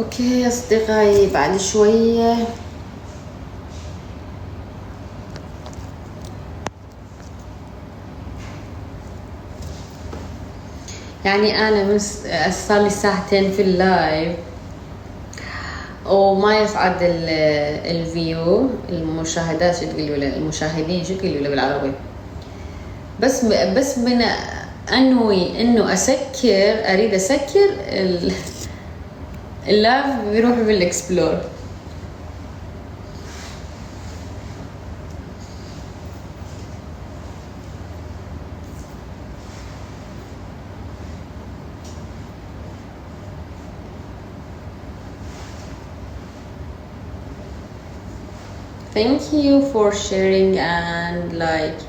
اوكي اصدقائي بعد شوية يعني انا صار لي ساعتين في اللايف وما يصعد الفيو المشاهدات، شو تقولوا له المشاهدين، شو تقولوا له بالعربي؟ بس من انوي انه اريد اسكر اللايف بيروح بالاكسبلور. Thank you for sharing and like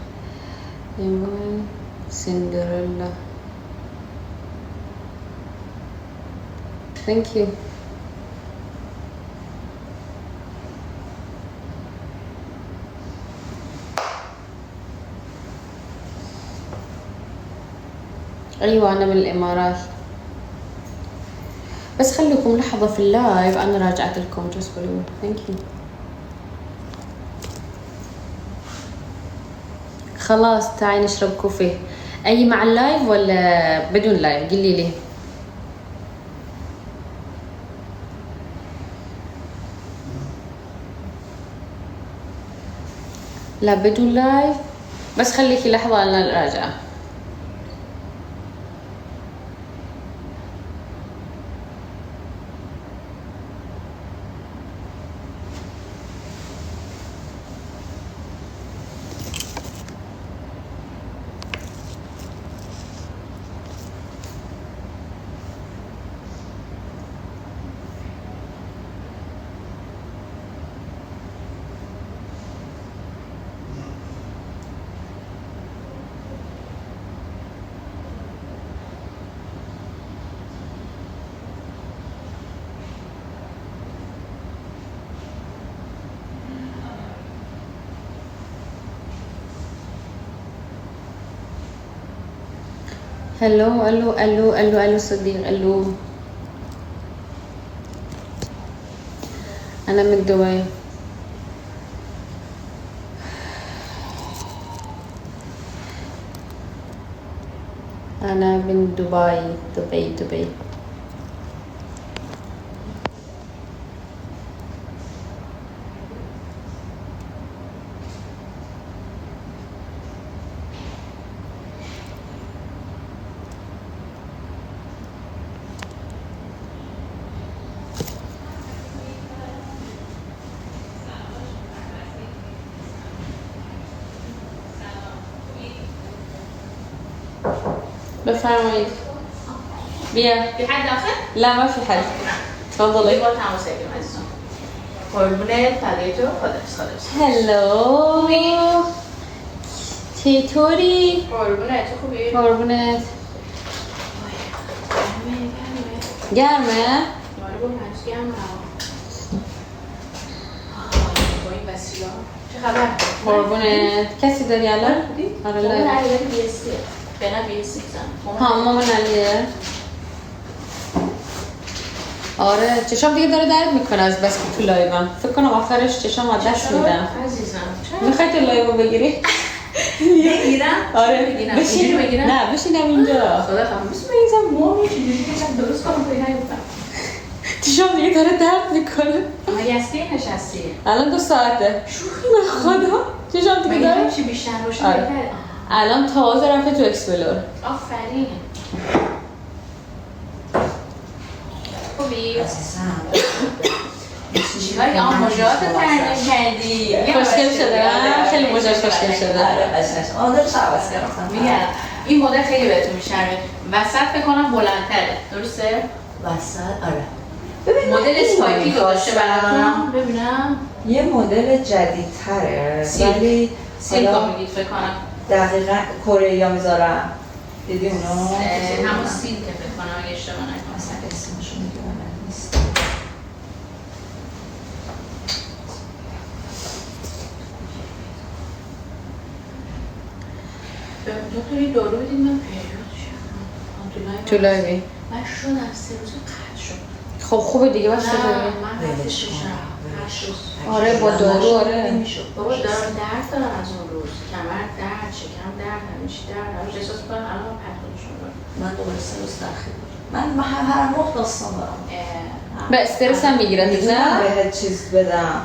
Cinderella. Thank you. أيوة أنا من الإمارات، بس خليكم لحظة في اللايف أنا راجعت لكم. just follow. Thank you. خلاص تعالي نشرب كوفي. أي مع اللايف ولا بدون لايف؟ قلي لي. لا بدون لايف، بس خليكي لحظة أنا راجعة. الو الو الو الو الو صديق الو. انا من دبي. انا من دبي. بفرمایید. بیا. في حد آخر؟ لا ما في حد. تفضلي. با تماس بگیریم عزیزم. قربونت فدای تو. خداحافظ. هلو. چطوری؟ قربونت تو خوبی؟ قربونت. گرمه؟ آره با پنج گرمه. با این وسیله. چه خبر؟ قربونت. کسی داری الان؟ آره مامان لا. علیه بی‌اسی. بنا بی‌اسی زن. ها مامان علیه. آره چشام دیگه داره درد میکنه از بس که تو لایوم. فکر کنم آخرش چشام از دست میدم. عزیزم. میخوای تو لایو بگیری؟ بگیرم؟ آره بگیرم. بشین. بگیرم؟ نه بشینم اینجا. خدا خواهم. بسم الله مامی چجوری که درست کنم توی نیفتم. چشام دیگه داره درد میکنه. مگه از کی نشستی؟ الان 2 ساعته. شوخی خدا چشام دیگه مگه داره. همیشه بیشتر روشن آره. بهتره؟ الان تازه رفته تو اکسپلور. آفرین. خوبی؟ عزیزم چیکاری آموژات تعریف کردی؟ خوشگل شده نه؟ خیلی مژش خوشگل شده. آره قشنگ آدرس عوض کردم. میگم این مدل خیلی بهتون میشرمه. وسط فکر کنم بلندتره. درسته؟ وسط آره. مدل اسپایکی گذاشته براتون ببینم. یه مدل جدیدتره سیلک. ولی سیلکا حالا میگید فکر کنم. دقیقاً کره میذارم. دیدی اونو؟ همون سیلک فکر کنم اگه اشتباه نکنم. اصلا اسمشو میدونم نیست. دکتری دارو بدید من پریود شدم. تو لایوی. من شدم 3 روز قطع شد. خب خوبه دیگه بس نه داری من ولش کن. آره با دارو آره بابا دارم درد دارم از اون روز کمر درد شکم درد همیشه درد همیشه احساس میکنم الان پتونشون دارم من دوباره 3 روز تاخیر من هر موقع داستان دارم به استرس هم میگیرن نه بهت چیز بدم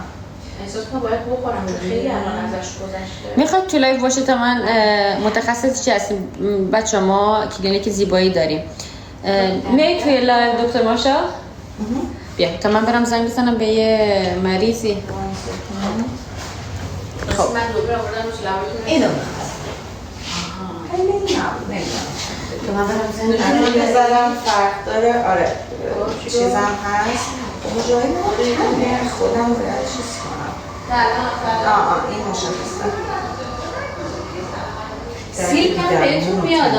احساس کنم باید بخورم چون خیلی الان ازش گذشته میخواد تو لایو باشه تا من متخصص چی هستیم بچه ما کلینیک زیبایی داریم میای توی لایو دکتر ماشا بیا تا من برم زنگ بزنم به یه مریضی من دکتر آوردم روز لباتون اینو تا من برم زنگ الان بذارم فرق داره آره چیزم هست اون جایی کمه خودم باید چیز کنم این مشخصه سیلک هم بهتون میاد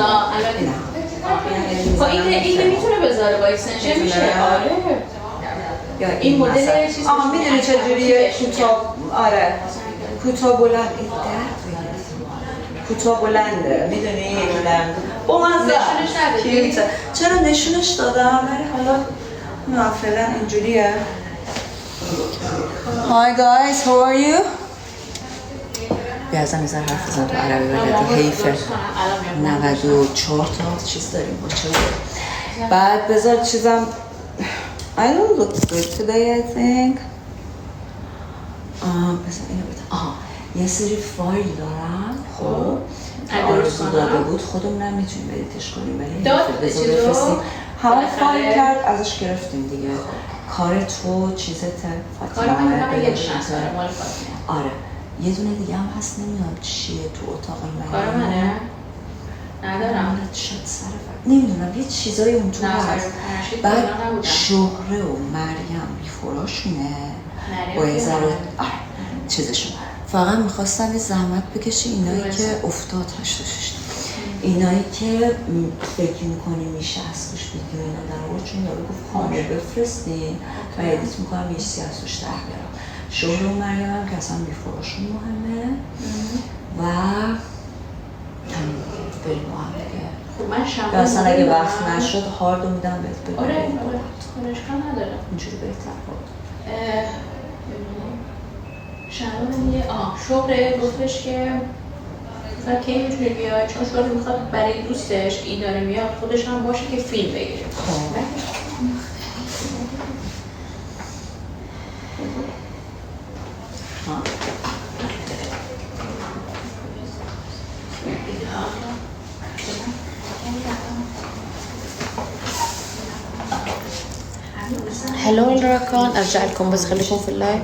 خب این میتونه بذاره با اکستنشن میشه آره یا این مدل چیز میدونی چجوریه کوتاه آره کوتاه بلند این درد کوتاه بلنده میدونی بلند با من نشونش ندادی؟ چرا نشونش دادم ولی حالا نه فعلا اینجوریه Hi guys, how are you? بیازم میزن حرف بزن تو عربی بلدی حیفه 94 تا چیز داریم با چه بعد بذار چیزم I don't look good today I think بذار اینو بدم یه سری فایل دارم خب آرزو داده بود خودمونم میتونیم ادیتش کنیم ولی بذار بفرستیم همه فایل کرد ازش گرفتیم دیگه کار تو چیزت کار من یه دونه آره یه دونه دیگه هم هست نمیدونم چیه تو اتاق من کار منه؟ ندارم شد سر نمیدونم یه چیزایی اون تو هست بعد شهره و مریم بیفوراشونه با یه ذره چیزشون فقط میخواستم یه زحمت بکشی اینایی که افتاد هشتاشش اینایی که فکر میکنی میشه از توش ویدیو اینا در آورد چون داره گفت کامل بفرستین و ادیت میکنم یه چیزی از توش در بیارم شهره و مریم هم که اصلا بیفوراشون مهمه و همین بریم با هم دیگه خب من شنبه اصلا اگه وقت نشد هاردو میدم بهت بگم آره اشکال نداره اینجوری بهتر بود شنبه من یه شغله گفتش که مثلا کی میتونه بیاد چون شغل میخواد برای دوستش که این داره میاد خودش هم باشه که فیلم بگیره هلو الراكان ارجع لكم بس خليكم في اللايف